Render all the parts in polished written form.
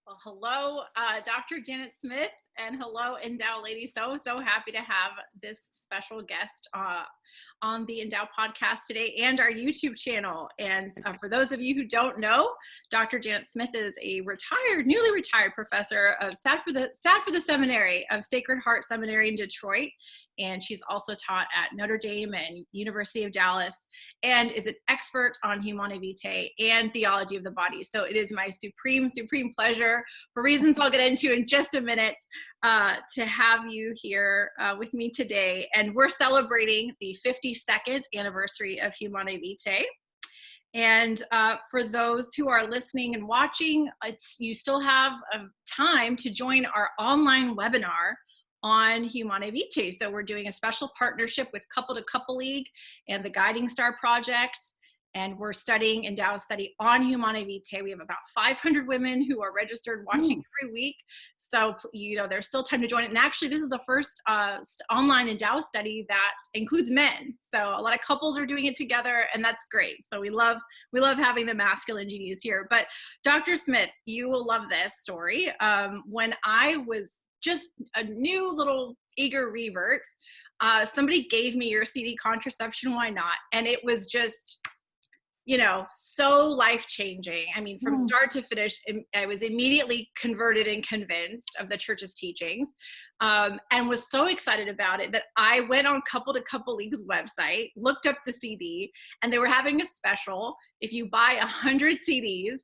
Well, hello, Dr. Janet Smith, and hello, Endow ladies. So happy to have this special guest on the Endow podcast today and our YouTube channel. And for those of you who don't know, Dr. Janet Smith is a newly retired professor of sat for the Seminary of Sacred Heart Seminary in Detroit. And she's also taught at Notre Dame and University of Dallas, and is an expert on Humanae Vitae and theology of the body. So it is my supreme pleasure, for reasons I'll get into in just a minute, to have you here with me today. And we're celebrating the 52nd anniversary of Humanae Vitae. And for those who are listening and watching, you still have time to join our online webinar on Humanae Vitae. So we're doing a special partnership with Couple to Couple League and the Guiding Star Project. And we're studying Endow's study on Humanae Vitae. We have about 500 women who are registered watching every week. So, there's still time to join it. And actually, this is the first online Endow study that includes men. So a lot of couples are doing it together, and that's great. So we love having the masculine genius here. But Dr. Smith, you will love this story. When I was just a new little eager revert, somebody gave me your CD, Contraception, Why Not? And it was just, so life-changing. I mean, from start to finish, I was immediately converted and convinced of the church's teachings, and was so excited about it that I went on Couple to Couple League's website, looked up the CD, and they were having a special. If you buy 100 CDs,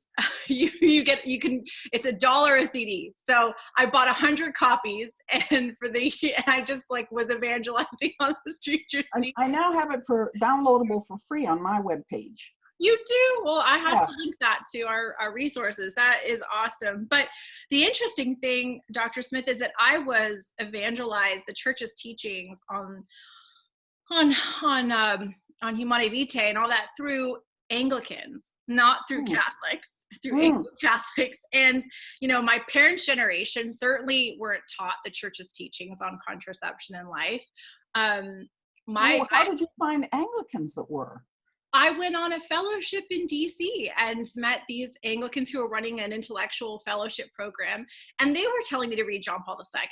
it's $1 a CD. So I bought 100 copies, and I just was evangelizing on the street. I now have it for downloadable for free on my webpage. You do? Well, I have to link that to our resources. That is awesome. But the interesting thing, Dr. Smith, is that I was evangelized the church's teachings on Humanae Vitae and all that through Anglicans, not through Catholics, through Anglo Catholics. And, my parents' generation certainly weren't taught the church's teachings on contraception and life. How did you find Anglicans that were? I went on a fellowship in DC and met these Anglicans who were running an intellectual fellowship program, and they were telling me to read John Paul II.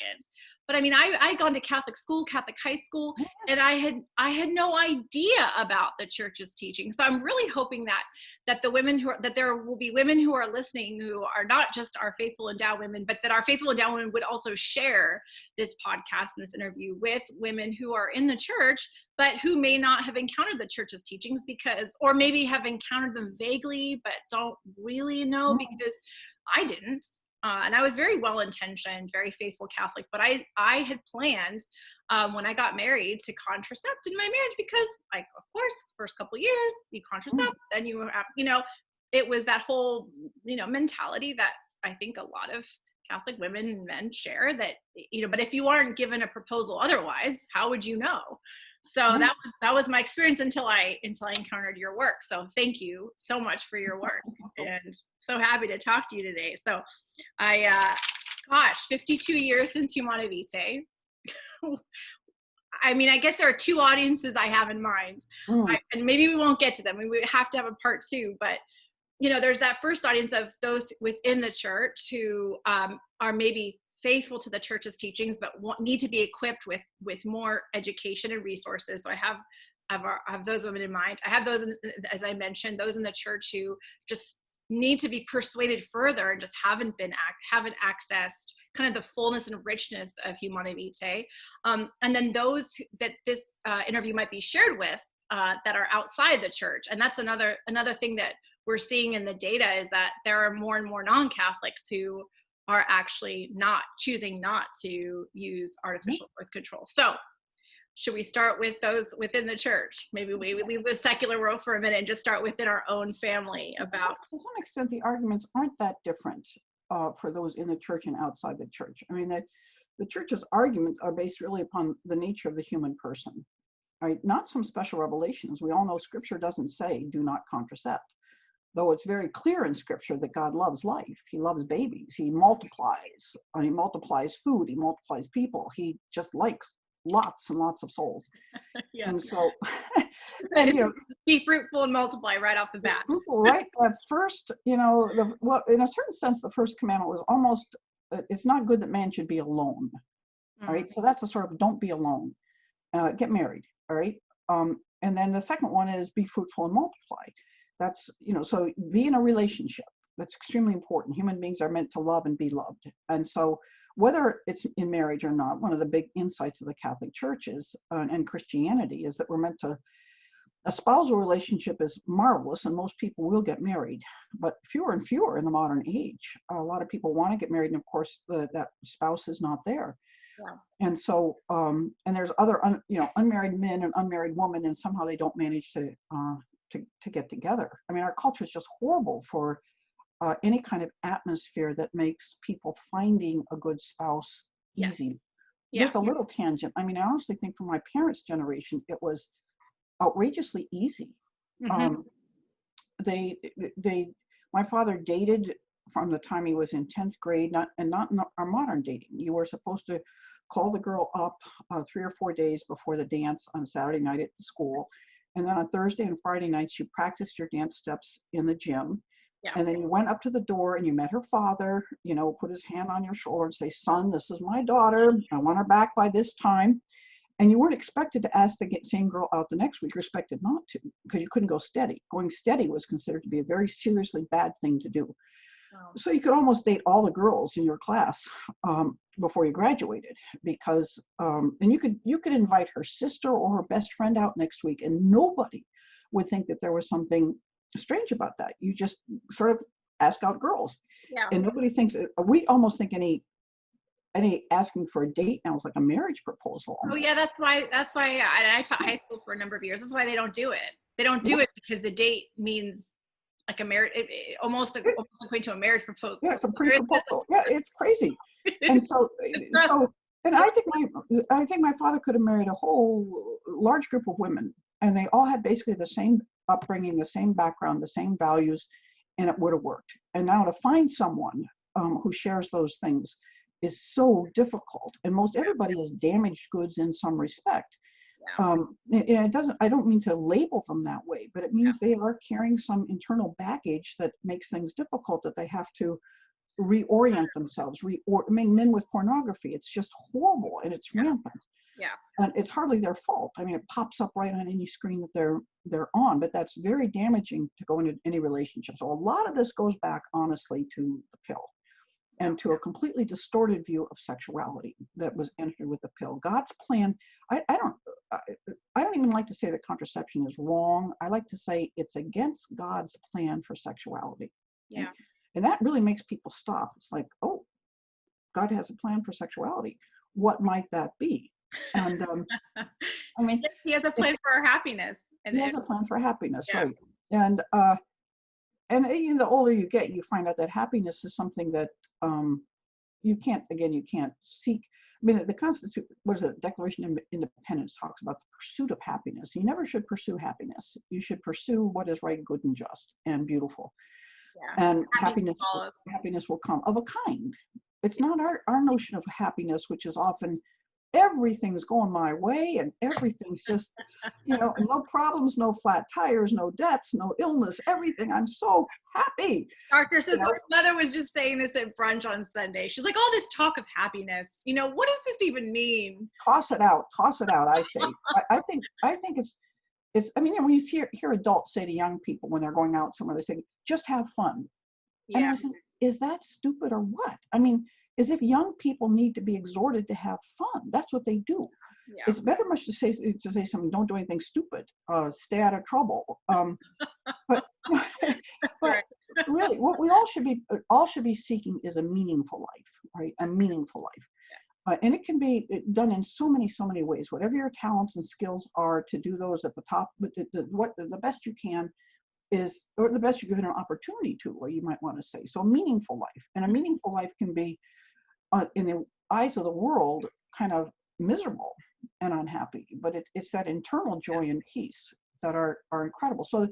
But I mean, I'd gone to Catholic school, Catholic high school, and I had no idea about the church's teaching. So I'm really hoping that there will be women who are listening who are not just our faithful Endow women, but that our faithful Endow women would also share this podcast and this interview with women who are in the church, but who may not have encountered the church's teachings or maybe have encountered them vaguely, but don't really know, because I didn't. And I was very well-intentioned, very faithful Catholic, but I had planned when I got married to contracept in my marriage, because, of course, first couple years you contracept, then you have, it was that whole, mentality that I think a lot of Catholic women and men share, that, but if you aren't given a proposal otherwise, how would you know? So that was my experience until I encountered your work. So thank you so much for your work, and so happy to talk to you today. So 52 years since Humanae Vitae. I mean, I guess there are two audiences I have in mind, and maybe we won't get to them. We would have to have a part two, but there's that first audience of those within the church who are maybe faithful to the church's teachings, but need to be equipped with more education and resources. So I have those women in mind. I have those, as I mentioned, those in the church who just need to be persuaded further and just haven't accessed kind of the fullness and richness of Humanae Vitae. And then those that this interview might be shared with that are outside the church. And that's another thing that we're seeing in the data, is that there are more and more non-Catholics who are actually choosing not to use artificial birth control. So should we start with those within the church? Maybe we leave the secular world for a minute and just start within our own family about. To some extent, the arguments aren't that different for those in the church and outside the church. I mean, the church's arguments are based really upon the nature of the human person, right? Not some special revelations. We all know Scripture doesn't say do not contracept, though it's very clear in Scripture that God loves life. He loves babies. He multiplies. He multiplies food. He multiplies people. He just likes lots and lots of souls. Yeah. And so, and you know, Be fruitful and multiply right off the bat. fruitful, right at first, you know, well, in a certain sense, the first commandment was almost, it's not good that man should be alone. All right. So that's a sort of, don't be alone, get married. All right. And then the second one is be fruitful and multiply. That's, you know, so be in a relationship. That's extremely important. Human beings are meant to love and be loved. And so whether it's in marriage or not, one of the big insights of the Catholic Church is, and Christianity, is that we're meant to, a spousal relationship is marvelous and most people will get married, but fewer and fewer in the modern age. A lot of people want to get married, and of course that spouse is not there. Yeah. And so, and there's other, you know, unmarried men and unmarried women, and somehow they don't manage to get together. I mean, our culture is just horrible for any kind of atmosphere that makes people finding a good spouse easy. Yeah. Just a little tangent. I mean, I honestly think for my parents' generation, it was outrageously easy. Mm-hmm. My father dated from the time he was in 10th grade, not our modern dating. You were supposed to call the girl up 3 or 4 days before the dance on Saturday night at the school. And then on Thursday and Friday nights, you practiced your dance steps in the gym. Yeah. And then you went up to the door and you met her father, you know, put his hand on your shoulder and say, son, this is my daughter. I want her back by this time. And you weren't expected to ask the same girl out the next week. You're expected not to, because you couldn't go steady. Going steady was considered to be a very seriously bad thing to do. Wow. So you could almost date all the girls in your class before you graduated, because and you could invite her sister or her best friend out next week, and nobody would think that there was something strange about that. You just sort of ask out girls. Yeah. And nobody thinks, we almost think any asking for a date now is like a marriage proposal. Oh yeah, that's why I taught high school for a number of years. That's why they don't do it. They don't do it because the date means like a marriage, almost equate to a marriage proposal. Yeah, it's a pre-proposal. Yeah, it's crazy. And so and I think my father could have married a whole large group of women, and they all had basically the same upbringing, the same background, the same values, and it would have worked. And now to find someone who shares those things is so difficult, and most everybody is damaged goods in some respect. Yeah. And it doesn't, I don't mean to label them that way, but it means they are carrying some internal baggage that makes things difficult, that they have to reorient themselves. I mean, men with pornography, it's just horrible, and it's rampant. Yeah. And it's hardly their fault. I mean, it pops up right on any screen that they're on, but that's very damaging to go into any relationship. So a lot of this goes back, honestly, to the pill, and to a completely distorted view of sexuality that was entered with the pill. God's plan, I don't even like to say that contraception is wrong. I like to say it's against God's plan for sexuality. Yeah. And that really makes people stop. It's like, oh, God has a plan for sexuality. What might that be? And I mean, he has a plan for our happiness. He has a plan for happiness, yeah. Right? And you know, the older you get, you find out that happiness is something that you can't seek. I mean, the Constitution, Declaration of Independence talks about the pursuit of happiness. You never should pursue happiness. You should pursue what is right, good, and just, and beautiful. Yeah. And happiness will come of a kind. It's not our notion of happiness, which is often everything's going my way and everything's just, you know, no problems, no flat tires, no debts, no illness, everything. I'm so happy. Dr. Simone, my mother was just saying this at brunch on Sunday. She's like, all this talk of happiness, you know, what does this even mean? Toss it out, I say. I think it's, I mean, when you hear adults say to young people when they're going out somewhere, they say, just have fun. Yeah. And I think, is that stupid or what? I mean, as if young people need to be exhorted to have fun. That's what they do. Yeah. It's better much to say something, don't do anything stupid, stay out of trouble. But right. Really, what we all should be seeking is a meaningful life, right? A meaningful life. And it can be done in so many ways. Whatever your talents and skills are, to do those at the top, the best you can is, or the best you're given an opportunity to, or you might want to say. So a meaningful life. And a meaningful life can be, in the eyes of the world, kind of miserable and unhappy, but it's that internal joy and peace that are incredible. So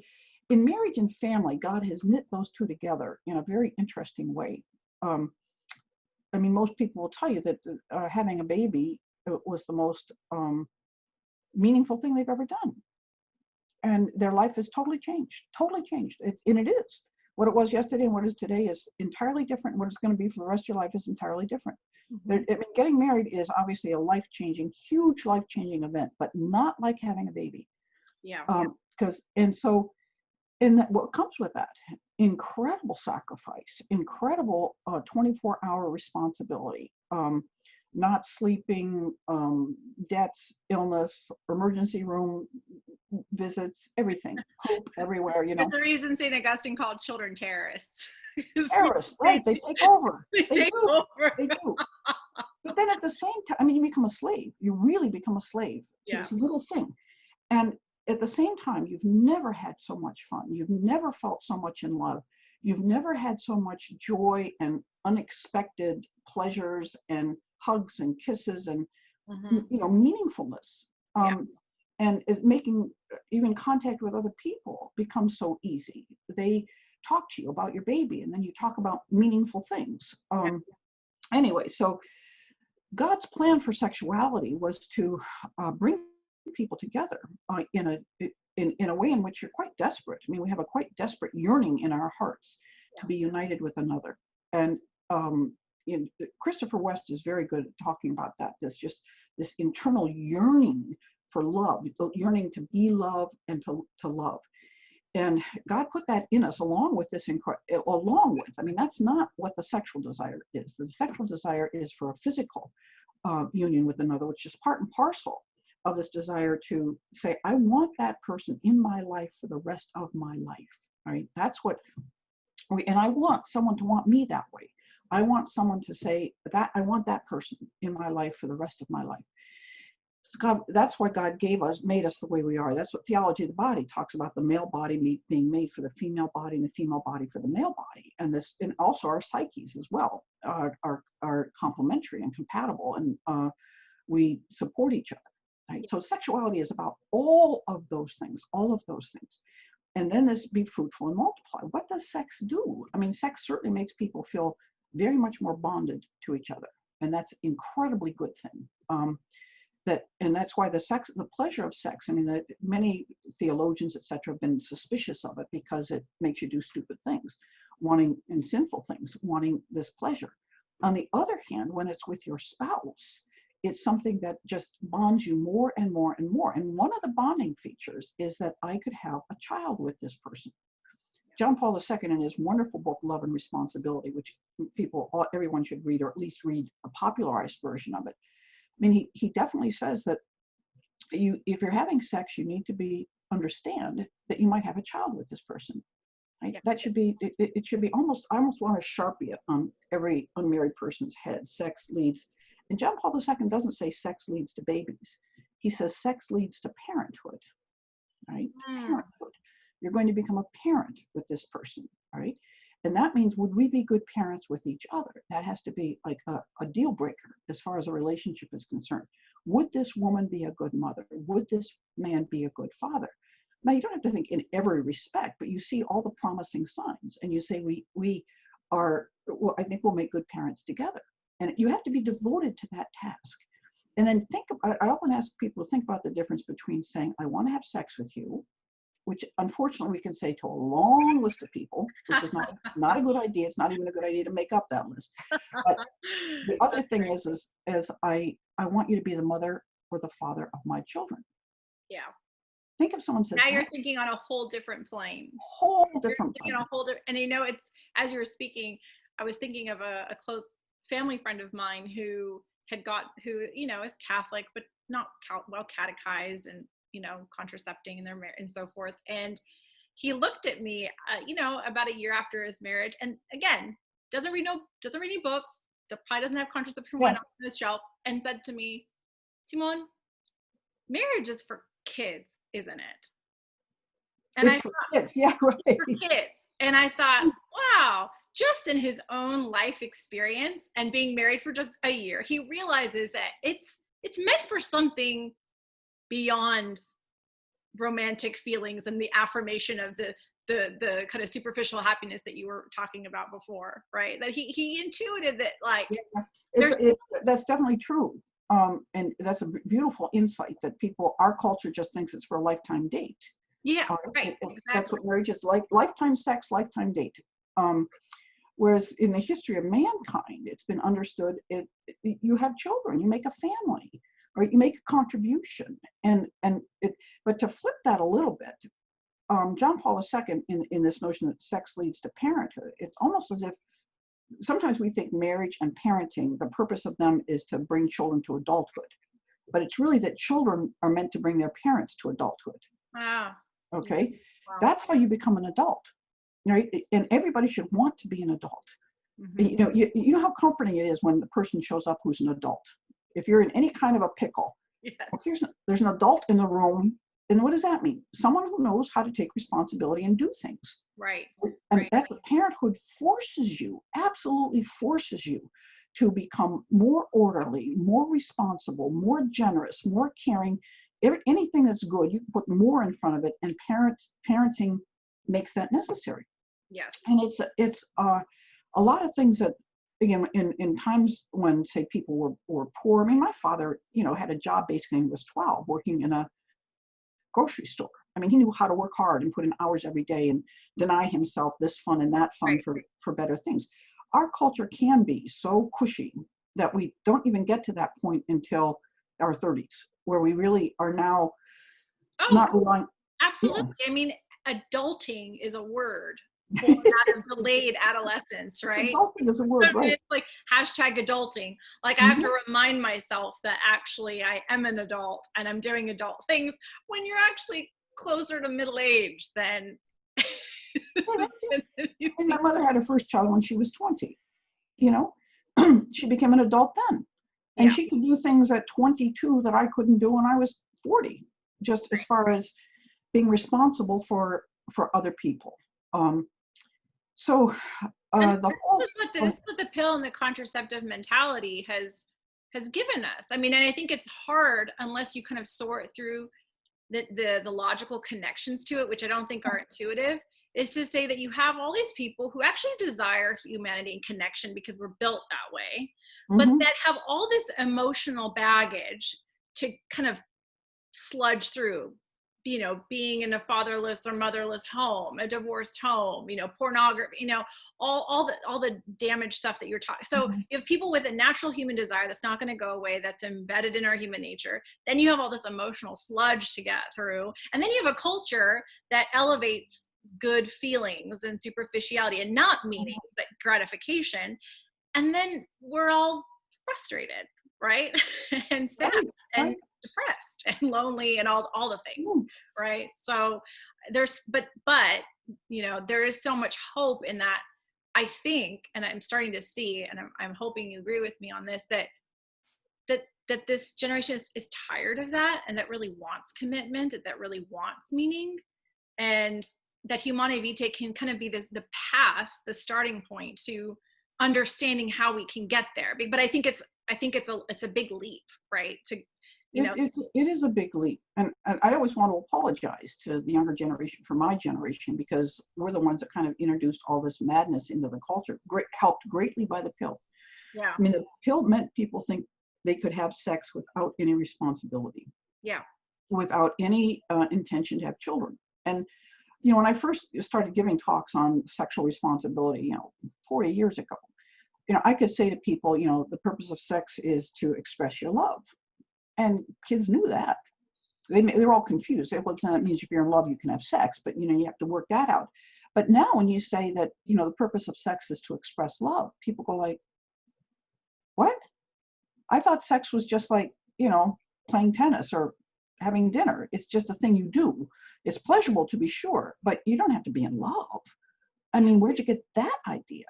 in marriage and family, God has knit those two together in a very interesting way. I mean, most people will tell you that having a baby it was the most meaningful thing they've ever done. And their life is totally changed, and it is. What it was yesterday and what it is today is entirely different. What it's going to be for the rest of your life is entirely different. I mean, getting married is obviously a life-changing, huge life-changing event, but not like having a baby. Yeah. And what comes with that, incredible sacrifice, incredible 24-hour responsibility, not sleeping, debts, illness, emergency room visits, everything, poop everywhere, you know. There's a reason St. Augustine called children terrorists. Terrorists, right? They take over. They take over. They do. But then at the same time, I mean, you become a slave. You really become a slave to this little thing. And at the same time, you've never had so much fun. You've never felt so much in love. You've never had so much joy and unexpected pleasures and hugs and kisses and you know, meaningfulness. And making even contact with other people becomes so easy. They talk to you about your baby, and then you talk about meaningful things. Anyway, so God's plan for sexuality was to bring people together in a way in which you're quite desperate. I mean, we have a quite desperate yearning in our hearts to be united with another. And Christopher West is very good at talking about that. This internal yearning for love, yearning to be loved and to love. And God put that in us along with, I mean, that's not what the sexual desire is. The sexual desire is for a physical union with another, which is part and parcel of this desire to say, I want that person in my life for the rest of my life, right? That's what and I want someone to want me that way. I want someone to say that I want that person in my life for the rest of my life. That's why God made us the way we are. That's what theology of the body talks about, the male body being made for the female body and the female body for the male body. And also our psyches as well are complementary and compatible, and we support each other. Right? So sexuality is about all of those things. And then this be fruitful and multiply. What does sex do? I mean, sex certainly makes people feel very much more bonded to each other. And that's an incredibly good thing. And that's why the pleasure of sex, I mean, many theologians, et cetera, have been suspicious of it because it makes you do stupid things, and sinful things, wanting this pleasure. On the other hand, when it's with your spouse, it's something that just bonds you more and more and more. And one of the bonding features is that I could have a child with this person. John Paul II, in his wonderful book, Love and Responsibility, which everyone should read, or at least read a popularized version of it. I mean, he definitely says that if you're having sex, you need to understand that you might have a child with this person. Right? That should be, it should be almost, I almost want to Sharpie it on every unmarried person's head. Sex leads, and John Paul II doesn't say sex leads to babies. He says sex leads to parenthood, right? Parenthood. You're going to become a parent with this person, right? And that means, would we be good parents with each other? That has to be like a deal breaker as far as a relationship is concerned. Would this woman be a good mother? Would this man be a good father? Now, you don't have to think in every respect, but you see all the promising signs and you say, I think we'll make good parents together. And you have to be devoted to that task. And then I often ask people to think about the difference between saying, I want to have sex with you, which unfortunately we can say to a long list of people, which is not a good idea. It's not even a good idea to make up that list. But the other thing is I want you to be the mother or the father of my children. Yeah. Think if someone says now you're thinking on a whole different plane. And you know, it's, as you were speaking, I was thinking of a close family friend of mine who you know, is Catholic, but not well catechized and, you know, contracepting in their marriage and so forth. And he looked at me, you know, about a year after his marriage, and again, doesn't read any books, probably doesn't have contraception on his shelf, and said to me, Simone, marriage is for kids, isn't it? And it's for kids, yeah, right. For kids. And I thought, wow, just in his own life experience and being married for just a year, he realizes that it's meant for something beyond romantic feelings and the affirmation of the kind of superficial happiness that you were talking about before, right? That he intuited that, like, that's definitely true. And that's a beautiful insight that our culture just thinks it's for a lifetime date. Yeah, right. That's Exactly. what marriage is like: lifetime sex, lifetime date. Whereas in the history of mankind, it's been understood you have children, you make a family, or you make a contribution, but to flip that a little bit, John Paul II in this notion that sex leads to parenthood, it's almost as if sometimes we think marriage and parenting, the purpose of them is to bring children to adulthood, but it's really that children are meant to bring their parents to adulthood. Wow. Okay, Wow. that's how you become an adult, right? And everybody should want to be an adult. Mm-hmm. You know how comforting it is when the person shows up who's an adult. If you're in any kind of a pickle, Yes. well, there's an adult in the room, and what does that mean? Someone who knows how to take responsibility and do things. Right. And Right. that's what parenthood forces you, absolutely forces you to become more orderly, more responsible, more generous, more caring. Anything that's good, you can put more in front of it, and parenting makes that necessary. Yes. And it's a lot of things that, again, in times when, say, people were poor. I mean, my father, had a job basically when he was 12, working in a grocery store. I mean, he knew how to work hard and put in hours every day and deny himself this fun and that fun Right. for better things. Our culture can be so cushy that we don't even get to that point until our 30s, where we really are now Oh, not relying. Yeah. absolutely. I mean, adulting is a word born out of delayed adolescence, right? Adulting is a word, I mean, right? it's like hashtag adulting. Like I have Mhm. to remind myself that actually I am an adult and I'm doing adult things when you're actually closer to middle age than Yeah, that's it. than you And my think. mother had her first child when she was 20, you know. She became an adult then. And Yeah. she could do things at 22 that I couldn't do when I was 40, just as far as being responsible for other people. Um, so And the whole, this is what the pill and the contraceptive mentality has given us. I mean, and I think it's hard unless you kind of sort through the logical connections to it, which I don't think are intuitive, is to say that you have all these people who actually desire humanity and connection because we're built that way, but mhm, that have all this emotional baggage to kind of sludge through, being in a fatherless or motherless home, a divorced home, pornography, all the damaged stuff that you're talking. So mhm. you have people with a natural human desire that's not going to go away, that's embedded in our human nature. Then you have all this emotional sludge to get through, and then you have a culture that elevates good feelings and superficiality and not meaning but gratification, and then we're all frustrated, right? And sad Right, and right. depressed and lonely and all the things, Mm. right? So but there is so much hope in that. I think, and I'm starting to see, and I'm hoping you agree with me on this, that this generation is tired of that, and that really wants commitment, that really wants meaning, and that Humanae Vitae can kind of be the path, the starting point to understanding how we can get there. But I think it's a big leap, right? To you know, It is a big leap. And I always want to apologize to the younger generation for my generation, because we're the ones that kind of introduced all this madness into the culture, helped greatly by the pill. yeah, I mean, the pill meant people think they could have sex without any responsibility, yeah, without any intention to have children. And when I first started giving talks on sexual responsibility, 40 years ago, I could say to people, the purpose of sex is to express your love. And kids knew that. They're all confused. Well, that means if you're in love, you can have sex, but you have to work that out. But now when you say that, the purpose of sex is to express love, people go like, what? I thought sex was just like, playing tennis or having dinner. It's just a thing you do. It's pleasurable, to be sure, but you don't have to be in love. I mean, where'd you get that idea?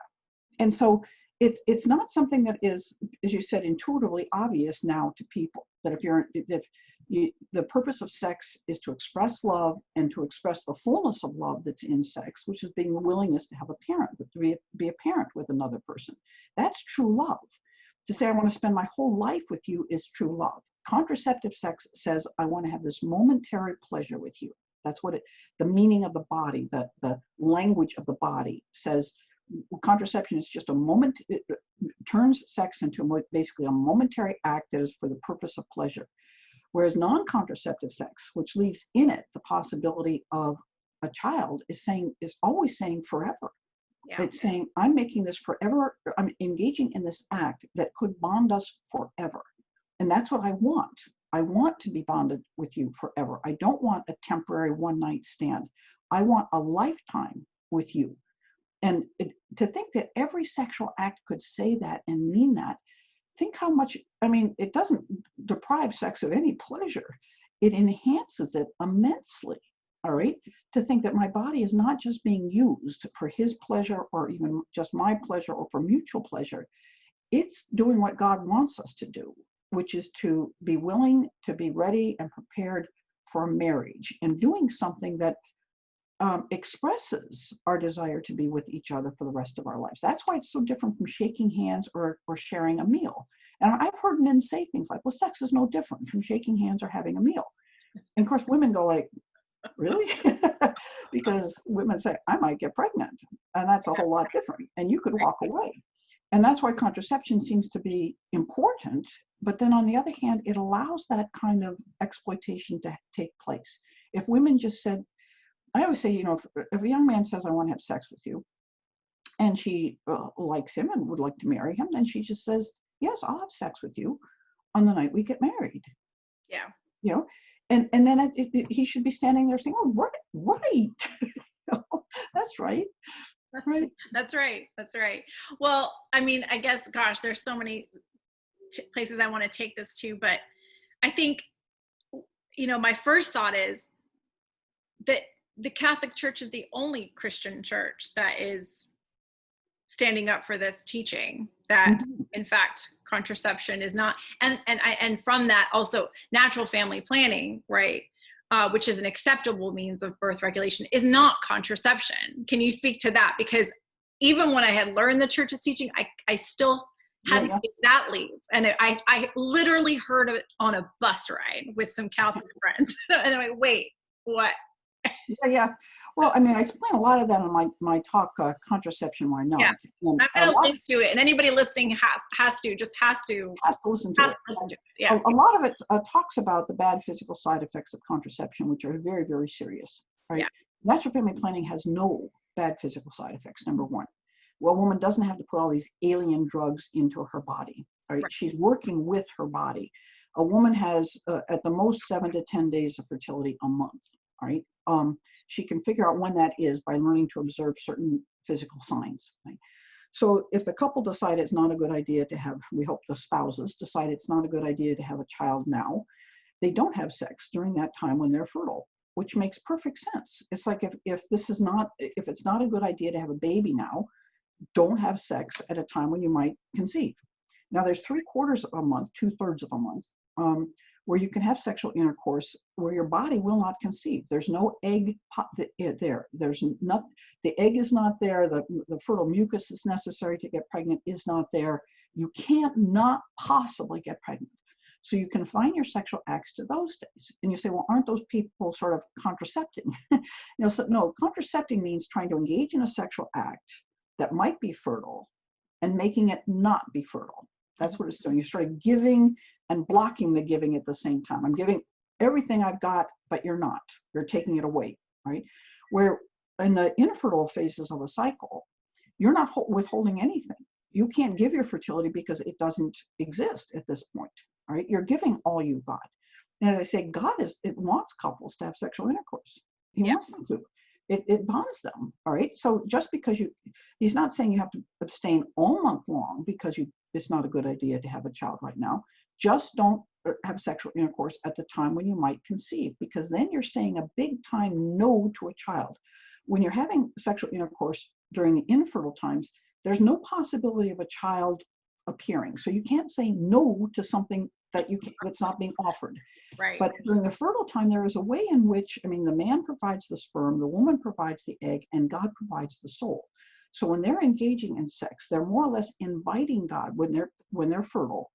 And so it's not something that is, as you said, intuitively obvious now to people, that the purpose of sex is to express love and to express the fullness of love that's in sex, which is being the willingness to have a parent, to be a parent with another person. That's true love. To say I want to spend my whole life with you is true love. Contraceptive sex says I want to have this momentary pleasure with you. That's what the meaning of the body, the language of the body says. Contraception is just a moment, turns sex into basically a momentary act that is for the purpose of pleasure. Whereas non-contraceptive sex, which leaves in it the possibility of a child, is always saying forever. Yeah. It's saying, I'm making this forever, I'm engaging in this act that could bond us forever. And that's what I want. I want to be bonded with you forever. I don't want a temporary one-night stand. I want a lifetime with you. And to think that every sexual act could say that and mean that, think how much, I mean, it doesn't deprive sex of any pleasure. It enhances it immensely, all right? To think that my body is not just being used for his pleasure or even just my pleasure or for mutual pleasure. It's doing what God wants us to do, which is to be willing, to be ready and prepared for marriage and doing something that expresses our desire to be with each other for the rest of our lives. That's why it's so different from shaking hands or sharing a meal. And I've heard men say things like, well, sex is no different from shaking hands or having a meal. And of course, women go like, really? Because women say, I might get pregnant. And that's a whole lot different. And you could walk away. And that's why contraception seems to be important. But then on the other hand, it allows that kind of exploitation to take place. If women just said, I always say, you know, if a young man says, I want to have sex with you, and she likes him and would like to marry him, then she just says, yes, I'll have sex with you on the night we get married. Yeah. You know, and then he should be standing there saying, oh, right. That's right. That's right. That's right. Well, I mean, I guess, gosh, there's so many places I want to take this to, but I think, you know, my first thought is that the Catholic Church is the only Christian church that is standing up for this teaching that in fact contraception is not, and from that also natural family planning, right, which is an acceptable means of birth regulation, is not contraception. Can you speak to that? Because even when I had learned the church's teaching, I still hadn't taken that leap, and I literally heard it on a bus ride with some Catholic friends, and I'm like, wait, what? Yeah. Well, I mean, I explain a lot of that on my talk, Contraception, Why Not? Yeah. And I'm going to link to it, and anybody listening has to listen to it. Yeah. A lot of it talks about the bad physical side effects of contraception, which are very, very serious, right? Yeah. Natural family planning has no bad physical side effects, number one. Well, a woman doesn't have to put all these alien drugs into her body, right? She's working with her body. A woman has, at the most, 7 to 10 days of fertility a month, right? She can figure out when that is by learning to observe certain physical signs. Right? So if the couple decide it's not a good idea to have, we hope the spouses decide it's not a good idea to have a child now, they don't have sex during that time when they're fertile, which makes perfect sense. It's like if it's not a good idea to have a baby now, don't have sex at a time when you might conceive. Now there's 3/4 of a month, 2/3 of a month, where you can have sexual intercourse where your body will not conceive. There's no egg there. The egg is not there. The fertile mucus that's necessary to get pregnant is not there. You can't not possibly get pregnant. So you confine your sexual acts to those days. And you say, well, aren't those people sort of contracepting? So no, contracepting means trying to engage in a sexual act that might be fertile and making it not be fertile. That's what it's doing. You start giving and blocking the giving at the same time. I'm giving everything I've got, but you're not. You're taking it away, right? Where in the infertile phases of a cycle, you're not withholding anything. You can't give your fertility because it doesn't exist at this point, right? You're giving all you've got. And as I say, God wants couples to have sexual intercourse. He wants them to. It bonds them, all right? So just because he's not saying you have to abstain all month long because it's not a good idea to have a child right now. Just don't have sexual intercourse at the time when you might conceive, because then you're saying a big time no to a child. When you're having sexual intercourse during the infertile times, there's no possibility of a child appearing. So you can't say no to something that's not being offered. Right. But during the fertile time, there is a way in which, the man provides the sperm, the woman provides the egg, and God provides the soul. So when they're engaging in sex, they're more or less inviting God when they're fertile.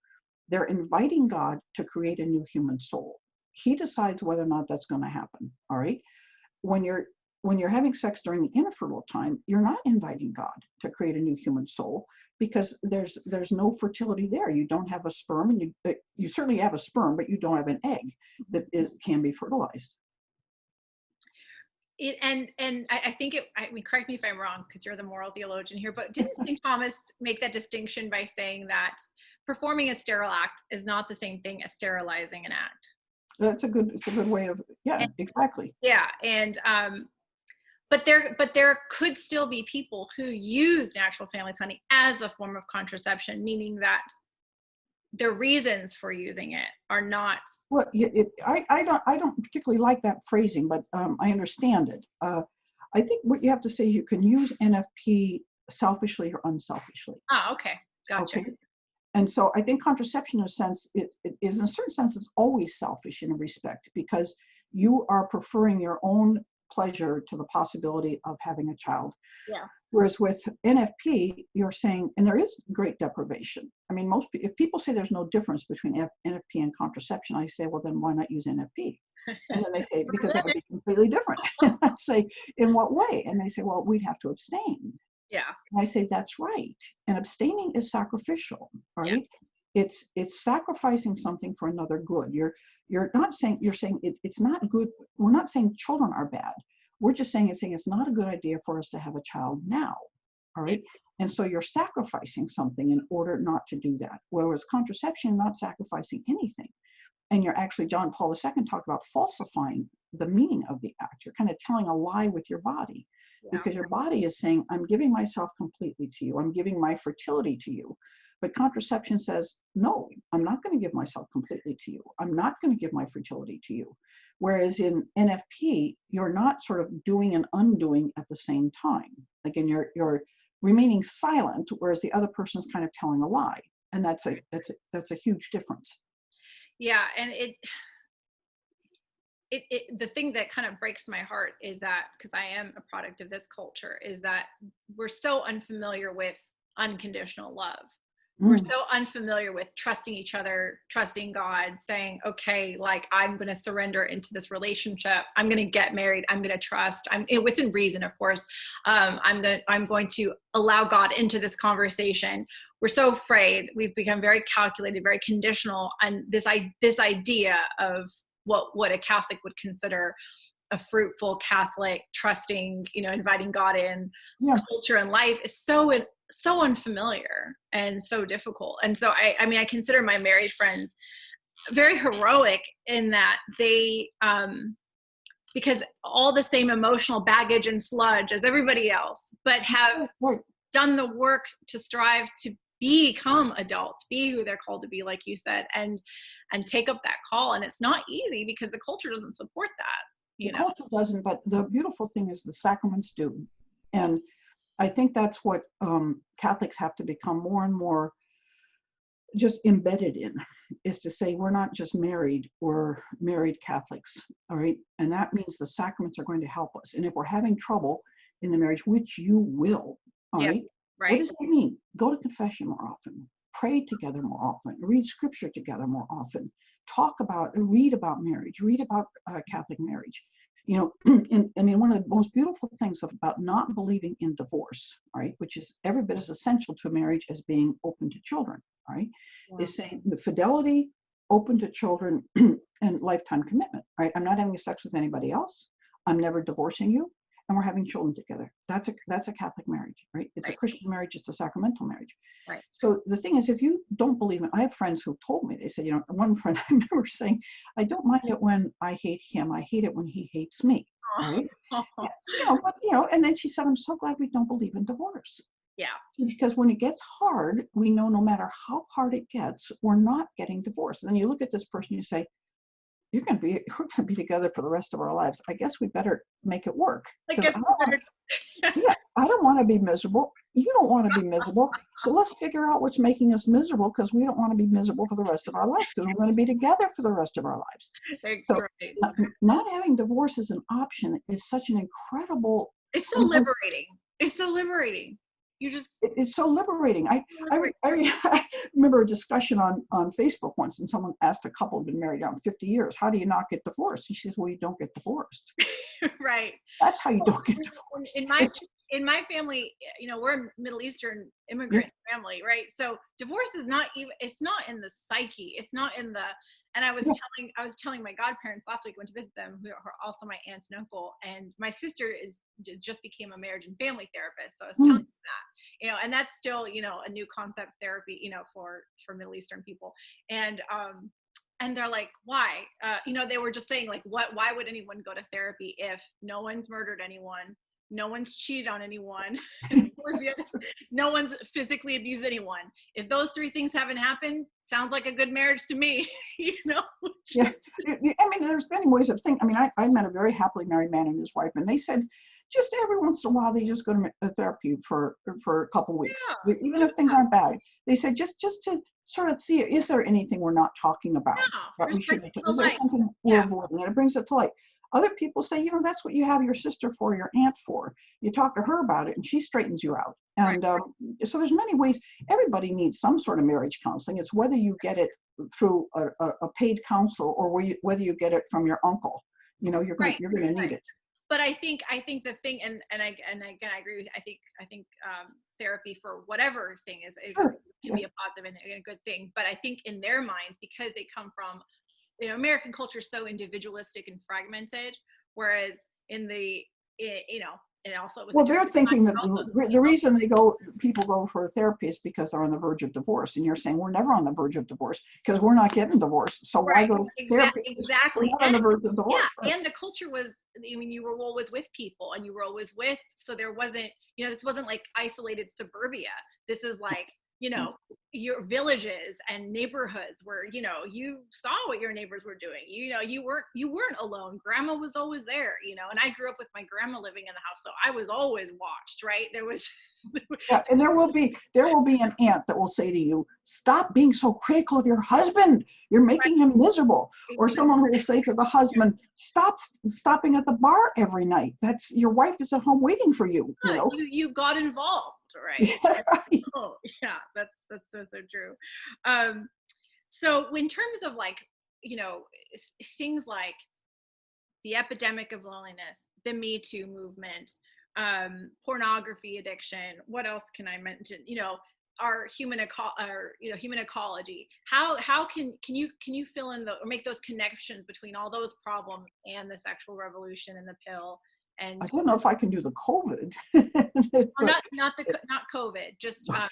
They're inviting God to create a new human soul. He decides whether or not that's going to happen. All right. When you're when you're having sex during the infertile time, you're not inviting God to create a new human soul, because there's no fertility there. You don't have a sperm, and you certainly have a sperm, but you don't have an egg that can be fertilized. I think I mean, correct me if I'm wrong, because you're the moral theologian here, but didn't St. Thomas make that distinction by saying that performing a sterile act is not the same thing as sterilizing an act? It's a good way of, yeah, exactly. Yeah, and but there could still be people who use natural family planning as a form of contraception, meaning that the reasons for using it are not. Well, I don't particularly like that phrasing, but I understand it. I think what you have to say, you can use NFP selfishly or unselfishly. Oh, okay, gotcha. Okay? And so I think contraception, in a sense, it is, in a certain sense, it's always selfish in a respect, because you are preferring your own pleasure to the possibility of having a child. Yeah. Whereas with NFP, you're saying, and there is great deprivation. I mean, if people say there's no difference between NFP and contraception, I say, well, then why not use NFP? And then they say, because it would be completely different. And I say, in what way? And they say, well, we'd have to abstain. Yeah. And I say, that's right. And abstaining is sacrificial, right? Yeah. It's sacrificing something for another good. You're not saying, you're saying it's not good. We're not saying children are bad. We're just saying it's not a good idea for us to have a child now, all right? And so you're sacrificing something in order not to do that. Whereas contraception, not sacrificing anything. And you're actually, John Paul II talked about falsifying the meaning of the act. You're kind of telling a lie with your body, because your body is saying, I'm giving myself completely to you. I'm giving my fertility to you. But contraception says, no, I'm not going to give myself completely to you. I'm not going to give my fertility to you. Whereas in NFP, you're not sort of doing and undoing at the same time. Again, you're remaining silent, whereas the other person's kind of telling a lie. And that's a huge difference. Yeah, and the thing that kind of breaks my heart is that, because I am a product of this culture, is that we're so unfamiliar with unconditional love. We're so unfamiliar with trusting each other, trusting God, saying, okay, like, I'm going to surrender into this relationship. I'm going to get married. I'm going to trust. I'm within reason, of course. I'm going to allow God into this conversation. We're so afraid. We've become very calculated, very conditional on this idea of what a Catholic would consider a fruitful Catholic, trusting, inviting God in culture and life is so unfamiliar and so difficult. And so I consider my married friends very heroic in that they, because all the same emotional baggage and sludge as everybody else, but have done the work to strive to become adults, be who they're called to be, like you said, and take up that call. And it's not easy because the culture doesn't support that. The culture doesn't, but the beautiful thing is the sacraments do. And I think that's what Catholics have to become more and more just embedded in, is to say, we're not just married, we're married Catholics, all right? And that means the sacraments are going to help us. And if we're having trouble in the marriage, which you will, all right? What does that mean? Go to confession more often, pray together more often, read scripture together more often, read about marriage, read about Catholic marriage. And one of the most beautiful things about not believing in divorce, right, which is every bit as essential to marriage as being open to children, right, is saying the fidelity, open to children, and lifetime commitment, right? I'm not having sex with anybody else. I'm never divorcing you. And we're having children together. That's a Catholic marriage, right? It's a Christian marriage. It's a sacramental marriage. Right. So the thing is, if you don't believe it, I have friends who told me, they said, one friend I remember saying, I don't mind it when I hate him. I hate it when he hates me. Right? And then she said, I'm so glad we don't believe in divorce. Yeah. Because when it gets hard, we know no matter how hard it gets, we're not getting divorced. And then you look at this person, you say, we're going to be together for the rest of our lives. I guess we better make it work. I don't want to be miserable. You don't want to be miserable. So let's figure out what's making us miserable, because we don't want to be miserable for the rest of our lives, because we're going to be together for the rest of our lives. So not having divorce as an option is such an incredible. It's so liberating. It's so liberating. It's so liberating. I remember a discussion on Facebook once, and someone asked a couple who'd been married 50 years, how do you not get divorced? And she says, well, you don't get divorced. Right. That's how you Well, don't get divorced. in my family, you know, we're a Middle Eastern Yeah, immigrant family, right? So divorce is not even, it's not in the psyche. It's not in the, and yeah, I was telling my godparents last week, I went to visit them, who are also my aunt and uncle, and my sister just became a marriage and family therapist. So I was telling mm, them that, you know, and that's still, you know, a new concept therapy, you know, for Middle Eastern people. And they're like, why? You know, they were just saying, like, why would anyone go to therapy if no one's murdered anyone, no one's cheated on anyone, and of course, no one's physically abused anyone? If those three things haven't happened, sounds like a good marriage to me. You know? yeah. I mean, there's many ways of thinking. I mean, I met a very happily married man and his wife, and they said just every once in a while they just go to therapy for a couple of weeks, Yeah, even if things aren't bad. They said just to sort of see, is there anything we're not talking about yeah. that There's we should bringing be? to Is there light. something we're Yeah, avoiding? And it brings it to light. Other people say, you know, that's what you have your sister for, your aunt for. You talk to her about it, and she straightens you out. right. And so there's many ways. Everybody needs some sort of marriage counseling. It's whether you get it through a paid counsel or whether you get it from your uncle. You know, Right. you're gonna need Right. it. But I think the thing, and again, I agree with, I think therapy for whatever thing Sure. can Yeah. be a positive and a good thing. But I think in their minds, because they come from, you know, American culture is so individualistic and fragmented, whereas in the, you know, and also it was a Well, they're different time. thinking that Also, the reason people go for therapy is because they're on the verge of divorce, and you're saying we're never on the verge of divorce because we're not getting divorced. So why right, go to therapy? We're exactly. not on the verge of divorce. Yeah, and the culture was, I mean, you were always with people, and you were always with, so there wasn't, you know, this wasn't like isolated suburbia. This is like, you Right. know, your villages and neighborhoods where, you know, you saw what your neighbors were doing. You know, you weren't alone. Grandma was always there, you know, and I grew up with my grandma living in the house, so I was always watched, right? There was Yeah, and there will be an aunt that will say to you, "Stop being so critical of your husband. You're right, making him miserable." Or exactly. someone who will say to the husband, "Stop stopping at the bar every night. That's your wife is at home waiting for you." You know. You got involved, right? Yeah, right. Oh, yeah, that's so true. Um, so in terms of, like, you know, things like the epidemic of loneliness, the Me Too movement, pornography addiction, what else can I mention? You know, our human ecology. How can you fill in or make those connections between all those problems and the sexual revolution and the pill? I And don't know if I can do the COVID, or but not COVID, just I thought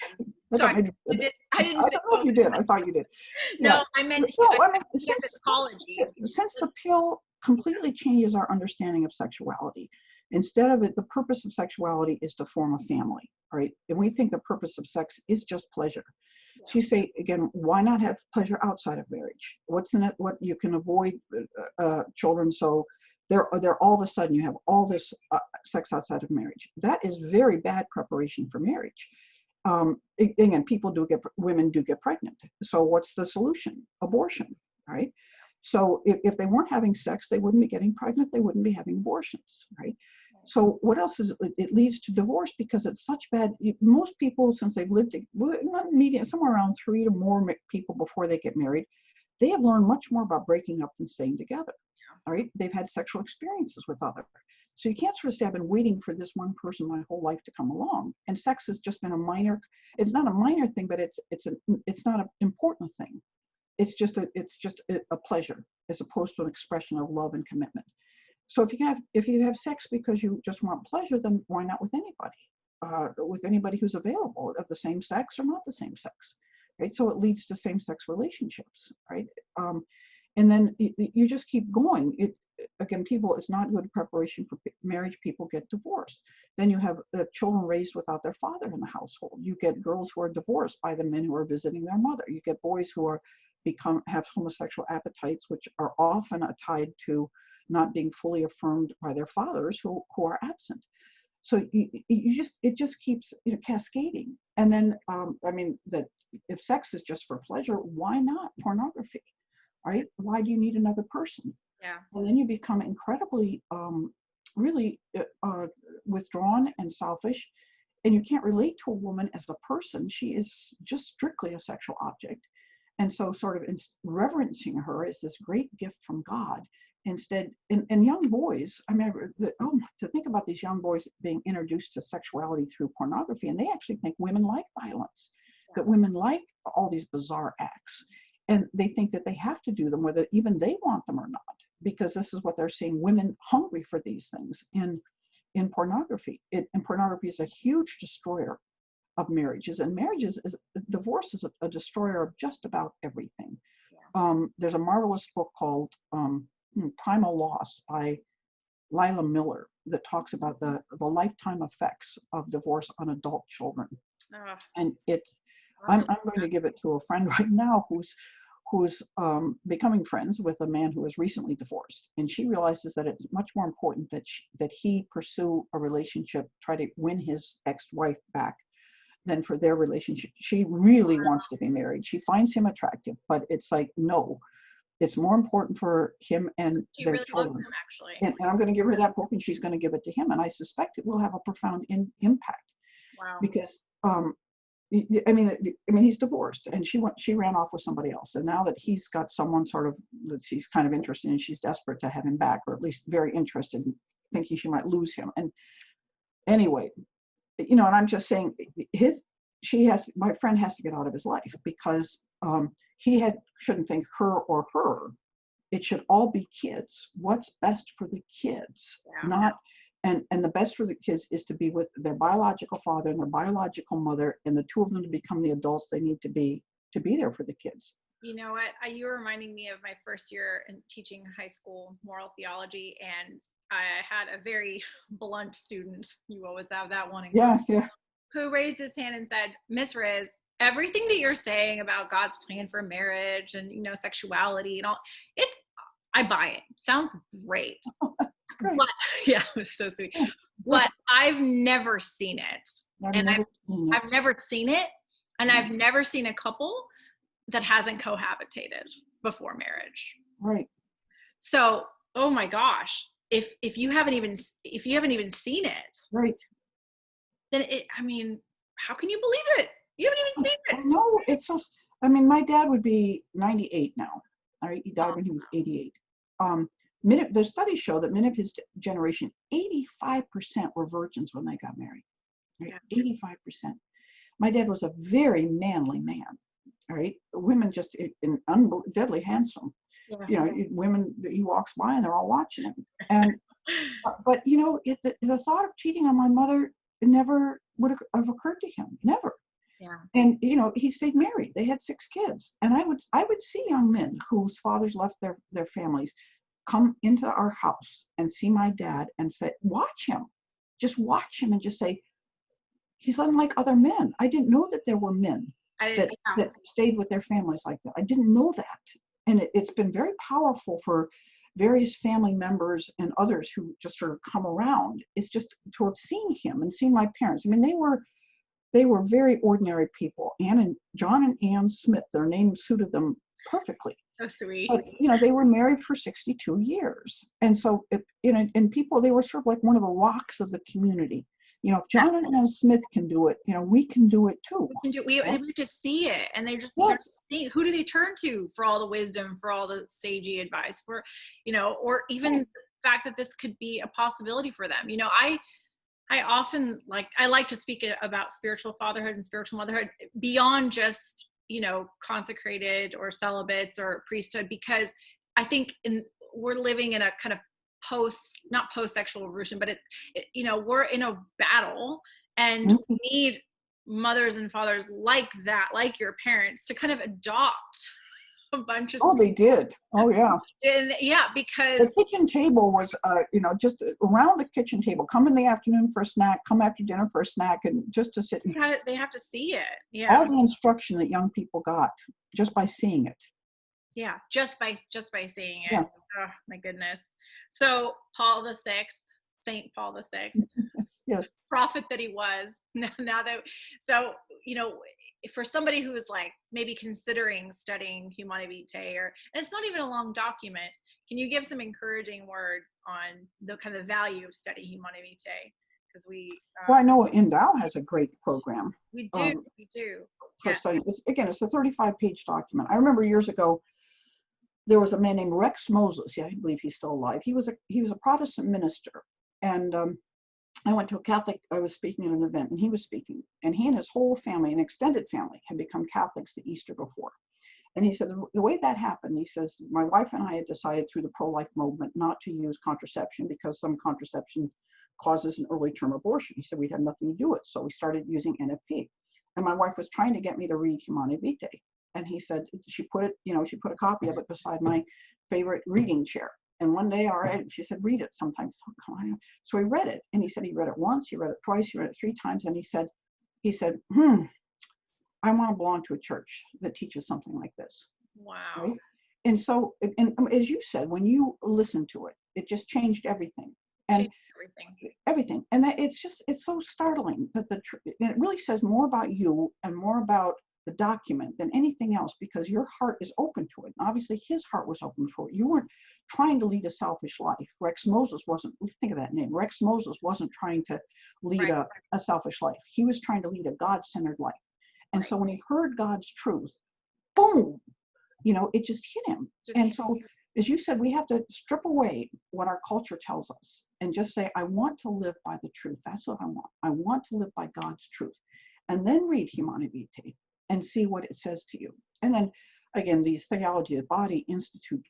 sorry, maybe you did. I I didn't say don't know if you COVID. did. I thought you did. Yeah. No, I meant No, I mean, ecology. since the pill completely changes our understanding of sexuality, instead of it, the purpose of sexuality is to form a family, right? And we think the purpose of sex is just pleasure. So you say again, why not have pleasure outside of marriage? What's in it? What you can avoid children, so they're all of a sudden you have all this sex outside of marriage. That is very bad preparation for marriage. Again, women do get pregnant. So what's the solution? Abortion, right? So if they weren't having sex, they wouldn't be getting pregnant. They wouldn't be having abortions, right? So what else is it? It leads to divorce because it's such bad. Most people, since they've lived, not median, somewhere around 3 to more people before they get married, they have learned much more about breaking up than staying together. All right, they've had sexual experiences with others. So you can't sort of say I've been waiting for this one person my whole life to come along. And sex has just been a minor. It's not a minor thing, but it's not an important thing. It's just a pleasure as opposed to an expression of love and commitment. So if you have sex because you just want pleasure, then why not with anybody who's available of the same sex or not the same sex, right? So it leads to same-sex relationships, right? And then you just keep going. Again, it's not good preparation for marriage. People get divorced. Then you have children raised without their father in the household. You get girls who are divorced by the men who are visiting their mother. You get boys who have homosexual appetites, which are often tied to not being fully affirmed by their fathers who are absent. So it just keeps cascading. And then I mean that if sex is just for pleasure, why not pornography? Right? Why do you need another person? Yeah. And then you become incredibly, really withdrawn and selfish, and you can't relate to a woman as a person. She is just strictly a sexual object. And so, sort of reverencing her as this great gift from God instead, and young boys, I mean, to think about these young boys being introduced to sexuality through pornography, and they actually think women like violence, that women like all these bizarre acts, and they think that they have to do them whether even they want them or not, because this is what they're seeing, women hungry for these things in pornography. And pornography is a huge destroyer of marriages, and divorce is a destroyer of just about everything. There's a marvelous book called Primal Loss by Lila Miller that talks about the lifetime effects of divorce on adult children. And I'm going to give it to a friend right now who's becoming friends with a man who was recently divorced, and she realizes that it's much more important that he pursue a relationship, try to win his ex-wife back, than for their relationship. She really wants to be married. She finds him attractive, but it's like, no, it's more important for him and She their really children. loves him, actually. And I'm going to give her that book, and she's going to give it to him, and I suspect it will have a profound impact. Wow. Because I mean, he's divorced, and she ran off with somebody else, and now that he's got someone sort of that she's kind of interested in, she's desperate to have him back, or at least very interested, in thinking she might lose him. And anyway, and I'm just saying, my friend has to get out of his life, because shouldn't think her or her. It should all be kids. What's best for the kids, not. And the best for the kids is to be with their biological father and their biological mother, and the two of them to become the adults they need to be there for the kids. You know what? You were reminding me of my first year in teaching high school moral theology, and I had a very blunt student. You always have that one. Yeah. Who raised his hand and said, "Miss Riz, everything that you're saying about God's plan for marriage and sexuality and all, I buy it. Sounds great." But yeah, it was so sweet. But I've never seen it. I've never seen it. And I've never seen a couple that hasn't cohabitated before marriage. Right. So, oh my gosh, if you haven't even seen it, right, then how can you believe it? You haven't even seen it. No, it's so. My dad would be 98 now. All right, he died when he was 88. The studies show that many of his generation, 85% were virgins when they got married. Right? Yeah. 85%. My dad was a very manly man. All right, women just deadly handsome. Yeah. Women, he walks by and they're all watching him. And but the thought of cheating on my mother never would have occurred to him. Never. Yeah. And he stayed married. They had 6 kids. And I would see young men whose fathers left their families come into our house and see my dad and say, watch him and just say, he's unlike other men. I didn't know that there were men that stayed with their families like that. I didn't know that. And it's been very powerful for various family members and others who just sort of come around. It's just towards seeing him and seeing my parents. They were very ordinary people. John and Ann Smith, their name suited them perfectly. So sweet. But they were married for 62 years, and so and people, they were sort of like one of the rocks of the community. If John and Ann Smith can do it, we can do it too. We just see it, and they're just seeing, who do they turn to for all the wisdom, for all the sagey advice, for or even the fact that this could be a possibility for them. I often like to speak about spiritual fatherhood and spiritual motherhood beyond just consecrated or celibates or priesthood, because I think we're living in a kind of not post-sexual revolution, but we're in a battle, and we need mothers and fathers like that, like your parents, to kind of adopt a bunch of. Oh, they did. Oh, yeah. And because the kitchen table was, just around the kitchen table. Come in the afternoon for a snack. Come after dinner for a snack, and just to sit. They have to see it. Yeah. All the instruction that young people got just by seeing it. Yeah, just by seeing it. Yeah. Oh my goodness. So Paul the Sixth, Saint Paul the Sixth, yes, prophet that he was. For somebody who is maybe considering studying Humanae Vitae, and it's not even a long document, can you give some encouraging words on the kind of value of studying Humanae Vitae? Because I know Endow has a great program. We do. For studying. It's a 35-page document. I remember years ago, there was a man named Rex Moses. Yeah, I believe he's still alive. He was a Protestant minister, and I went to a Catholic. I was speaking at an event, and he was speaking, and he and his whole family, an extended family, had become Catholics the Easter before. And he said the way that happened, he says, my wife and I had decided through the pro-life movement not to use contraception because some contraception causes an early term abortion. He said we'd have nothing to do with it, so we started using NFP. And my wife was trying to get me to read Humanae Vitae. And he said, she put a copy of it beside my favorite reading chair. And one day, all right, she said, read it sometimes. Oh, come on. So he read it. And he said he read it once, he read it twice, he read it 3 times. And he said, I want to belong to a church that teaches something like this. Wow. Right? And so, and as you said, when you listened to it, it just changed everything. And everything. And that it's so startling that it really says more about you and more about the document than anything else, because your heart is open to it. And obviously his heart was open for it. You weren't trying to lead a selfish life. Rex Moses wasn't, think of that name. Rex Moses wasn't trying to lead a selfish life. He was trying to lead a God-centered life. And so when he heard God's truth, boom, it just hit him. So, as you said, we have to strip away what our culture tells us and just say, I want to live by the truth. That's what I want. I want to live by God's truth. And then read Humanae Vitae and see what it says to you. And then, again, these Theology of the Body Institute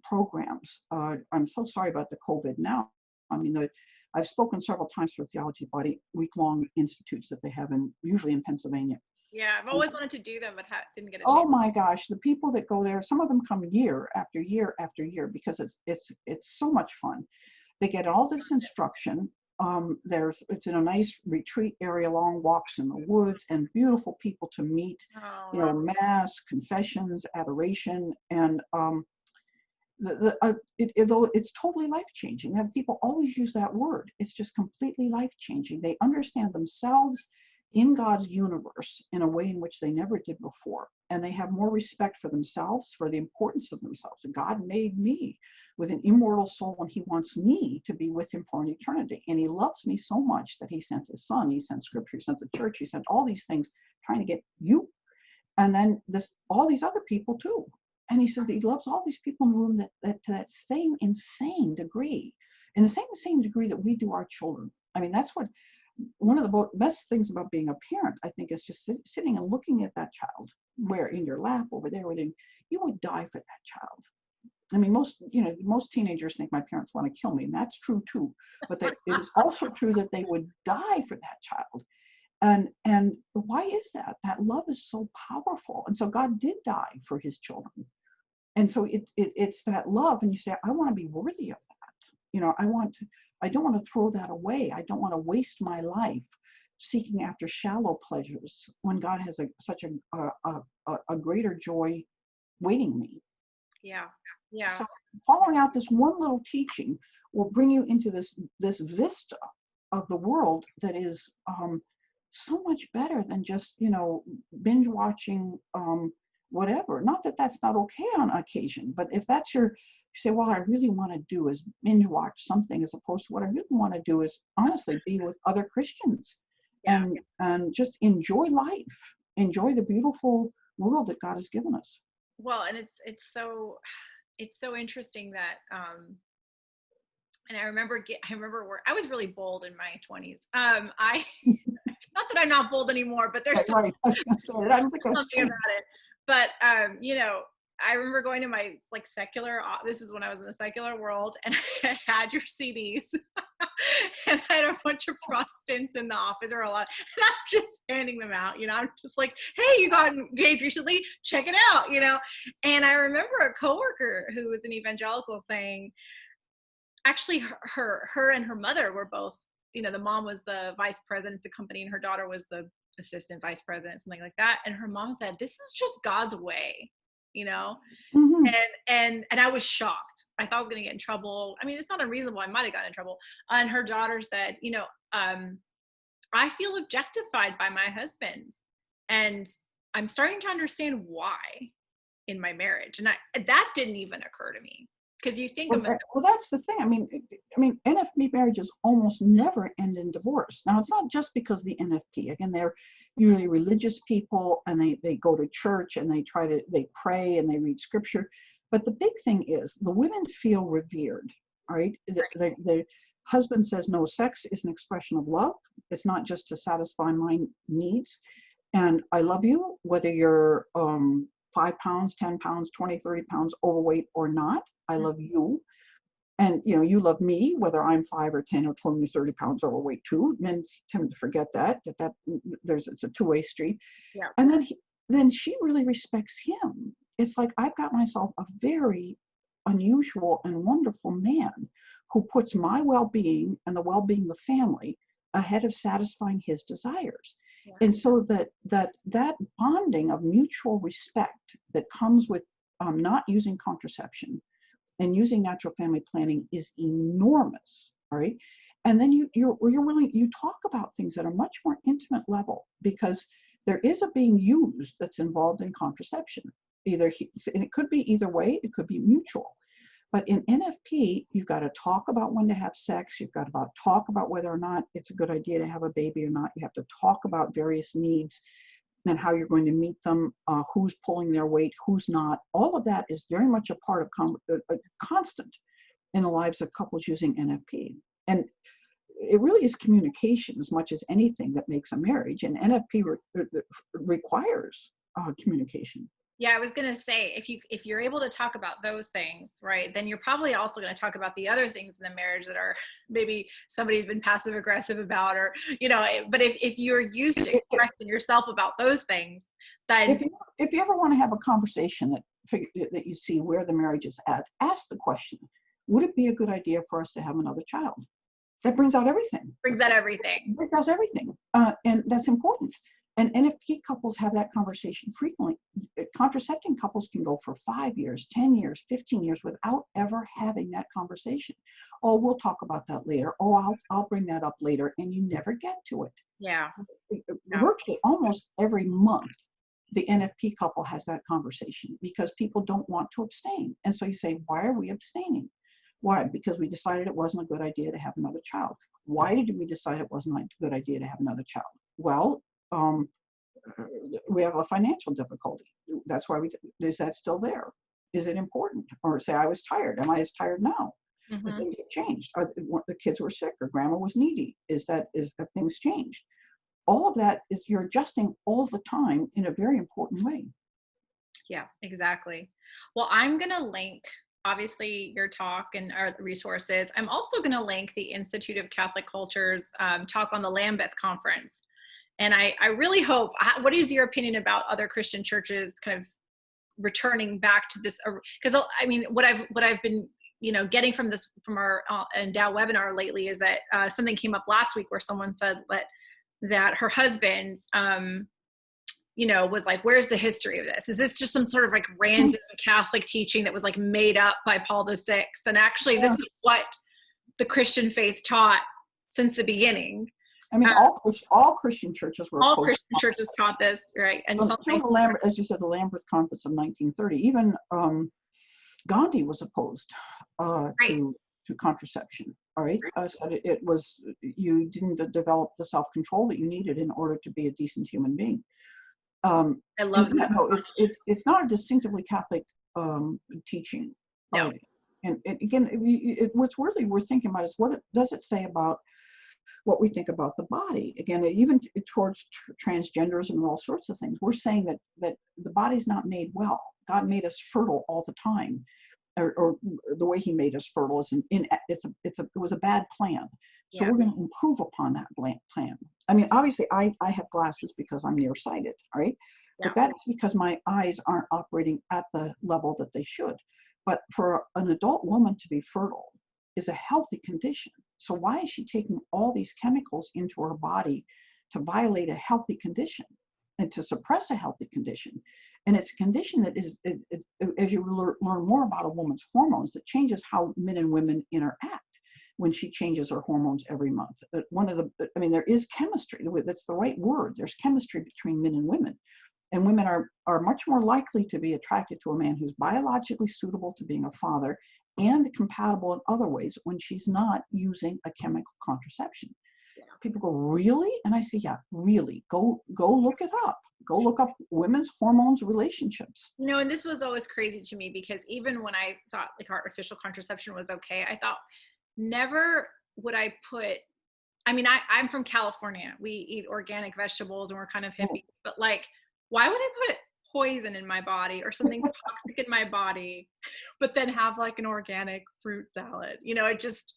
programs. I'm so sorry about the COVID now. I mean, I've spoken several times for Theology of the Body week-long institutes that they have usually in Pennsylvania. Yeah, I've always wanted to do them, but didn't get a chance. Oh my gosh, the people that go there, some of them come year after year after year because it's so much fun. They get all this instruction. It's in a nice retreat area, long walks in the woods, and beautiful people to meet. Mass, confessions, adoration, and it's totally life-changing. And people always use that word. It's just completely life-changing. They understand themselves in God's universe in a way in which they never did before. And they have more respect for themselves, for the importance of themselves. And God made me with an immortal soul, and he wants me to be with him for an eternity. And he loves me so much that he sent his son, he sent scripture, he sent the church, he sent all these things trying to get you. And then all these other people too. And he says that he loves all these people in the room that to that same insane degree, in the same degree that we do our children. I mean, that's what one of the best things about being a parent, I think, is just sitting and looking at that child, where in your lap over there, you would die for that child. I mean, most teenagers think my parents want to kill me, and that's true too. But it is also true that they would die for that child. And why is that? That love is so powerful. And so God did die for his children. And so it's that love, and you say, I want to be worthy of that. I don't want to throw that away. I don't want to waste my life seeking after shallow pleasures when God has such a greater joy waiting me. Yeah. Yeah. So following out this one little teaching will bring you into this vista of the world that is so much better than just, binge watching whatever. Not that that's not okay on occasion, but if that's you say, well, what I really want to do is binge watch something, as opposed to what I really want to do is honestly be with other Christians and just enjoy life, enjoy the beautiful world that God has given us. Well, and it's so interesting that and I remember where I was really bold in my 20s. Not that I'm not bold anymore, but there's right. I was going to say that. I don't think that's something about it. But I remember going to my secular, this is when I was in the secular world, and I had your CDs and I had a bunch of Protestants in the office, or a lot, and I'm just handing them out, I'm just like, hey, you got engaged recently, check it out, and I remember a coworker who was an evangelical saying, actually her and her mother were both, the mom was the vice president of the company and her daughter was the assistant vice president, something like that. And her mom said, this is just God's way, Mm-hmm. and I was shocked. I thought I was going to get in trouble. I mean, it's not unreasonable. I might've gotten in trouble. And her daughter said, I feel objectified by my husband, and I'm starting to understand why in my marriage. And that didn't even occur to me. Because you think well, that's the thing. I mean, NFP marriages almost never end in divorce. Now, it's not just because the NFP. Again, they're usually religious people, and they go to church and they pray and they read scripture. But the big thing is the women feel revered, all right? The husband says, no, sex is an expression of love. It's not just to satisfy my needs. And I love you, whether you're 5 pounds, 10 pounds, 20, 30 pounds overweight or not. I love you. And, you know, you love me, whether I'm 5 or 10 or 20 or 30 pounds overweight too. Men tend to forget that it's a two-way street. Yeah. And then she really respects him. It's like, I've got myself a very unusual and wonderful man who puts my well-being and the well-being of the family ahead of satisfying his desires. Yeah. And so that bonding of mutual respect that comes with not using contraception and using natural family planning is enormous, all right? And then you're willing, you talk about things at a much more intimate level, because there is a being used that's involved in contraception. And it could be either way, it could be mutual. But in NFP, you've got to talk about when to have sex. You've got to talk about whether or not it's a good idea to have a baby or not. You have to talk about various needs and how you're going to meet them, who's pulling their weight, who's not. All of that is very much a part of constant in the lives of couples using NFP. And it really is communication as much as anything that makes a marriage. And NFP requires communication. Yeah, I was going to say, if you're able to talk about those things, right, then you're probably also going to talk about the other things in the marriage that are maybe somebody's been passive aggressive about, or, you know, but if you're used to expressing yourself about those things, then if you ever want to have a conversation that you see where the marriage is at, ask the question, would it be a good idea for us to have another child? That brings out everything. Brings out everything. It does everything. And that's important. And NFP couples have that conversation frequently. Contracepting couples can go for 5 years, 10 years, 15 years without ever having that conversation. Oh, we'll talk about that later. Oh, I'll bring that up later. And you never get to it. Yeah. Virtually almost every month, the NFP couple has that conversation because people don't want to abstain. And so you say, why are we abstaining? Why? Because we decided it wasn't a good idea to have another child. Why did we decide it wasn't a good idea to have another child? Well, we have a financial difficulty. That's why is that still there? Is it important? Or say, I was tired. Am I as tired now? Mm-hmm. Things have changed. The kids were sick, or grandma was needy. Have things changed? All of that is, you're adjusting all the time in a very important way. Yeah, exactly. Well, I'm going to link, obviously, your talk and our resources. I'm also going to link the Institute of Catholic Culture's talk on the Lambeth Conference. And I really hope, what is your opinion about other Christian churches kind of returning back to this? Because I mean, what I've been, getting from our Endow webinar lately is that something came up last week where someone said that her husband, was like, where's the history of this? Is this just some sort of like random Catholic teaching that was like made up by Paul VI? And actually, this is what the Christian faith taught since the beginning. I mean, all Christian churches were all Christian churches taught this, right? Until as you said, the Lambeth Conference of 1930. Even Gandhi was opposed to contraception. All right, so it was, you didn't develop the self-control that you needed in order to be a decent human being. I love that. No, it's not a distinctively Catholic teaching. No. Right? And again, what's really worth thinking about is does it say about what we think about the body? Again, even towards transgenderism and all sorts of things, we're saying that the body's not made well. God made us fertile all the time, or the way He made us fertile is it was a bad plan. So we're going to improve upon that plan. I mean, obviously, I have glasses because I'm nearsighted, right? Yeah. But that's because my eyes aren't operating at the level that they should. But for an adult woman to be fertile is a healthy condition. So why is she taking all these chemicals into her body to violate a healthy condition and to suppress a healthy condition? And it's a condition that is, as you learn more about a woman's hormones, that changes how men and women interact when she changes her hormones every month. There is chemistry. That's the right word. There's chemistry between men and women. And women are much more likely to be attracted to a man who's biologically suitable to being a father and compatible in other ways when she's not using a chemical contraception. Yeah. People go, really? And I say, yeah, really. Go look it up. Go look up women's hormones relationships. No, and this was always crazy to me because even when I thought like artificial contraception was okay, I thought never would I put, I mean, I'm from California. We eat organic vegetables and we're kind of hippies, but like, why would I put poison in my body or something toxic in my body, but then have like an organic fruit salad? You know, it just,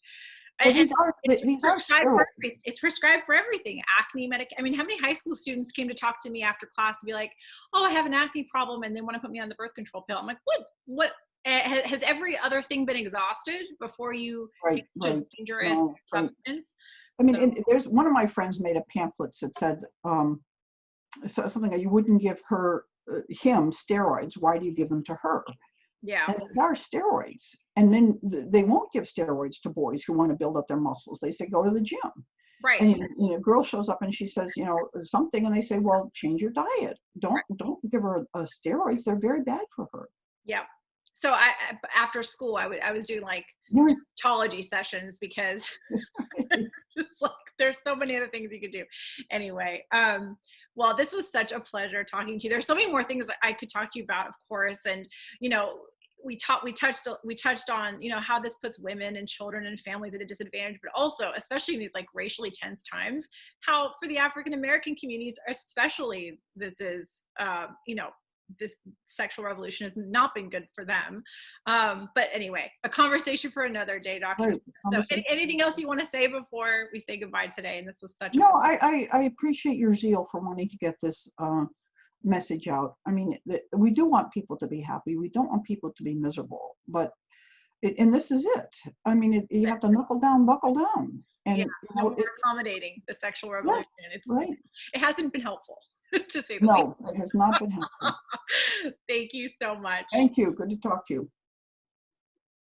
Well, and it's these are prescribed for steroids. it's prescribed for everything. Acne I mean, how many high school students came to talk to me after class to be like, "Oh, I have an acne problem," and they want to put me on the birth control pill? I'm like, "What? Has every other thing been exhausted before you take such a dangerous substance?" I mean, there's one of my friends made a pamphlet that said something like, you wouldn't give him steroids. Why do you give them to her? Yeah. And these are steroids. And then they won't give steroids to boys who want to build up their muscles. They say, go to the gym. Right. And a girl shows up and she says, something, and they say, well, change your diet. Don't give her steroids. They're very bad for her. Yeah. So after school, I was doing like dermatology sessions because it's like there's so many other things you could do. Anyway, well, this was such a pleasure talking to you. There's so many more things that I could talk to you about, of course, and we touched on how this puts women and children and families at a disadvantage, but also, especially in these like racially tense times, how for the African American communities especially, this is this sexual revolution has not been good for them. But anyway, a conversation for another day, Doctor. Right. So anything else you want to say before we say goodbye today? And this was such I appreciate your zeal for wanting to get this message out. I mean, we do want people to be happy. We don't want people to be miserable, but and this is it. I mean, you have to knuckle down, buckle down. And we're accommodating the sexual revolution. It hasn't been helpful to say the least. No, it has not been helpful. Thank you so much. Thank you. Good to talk to you.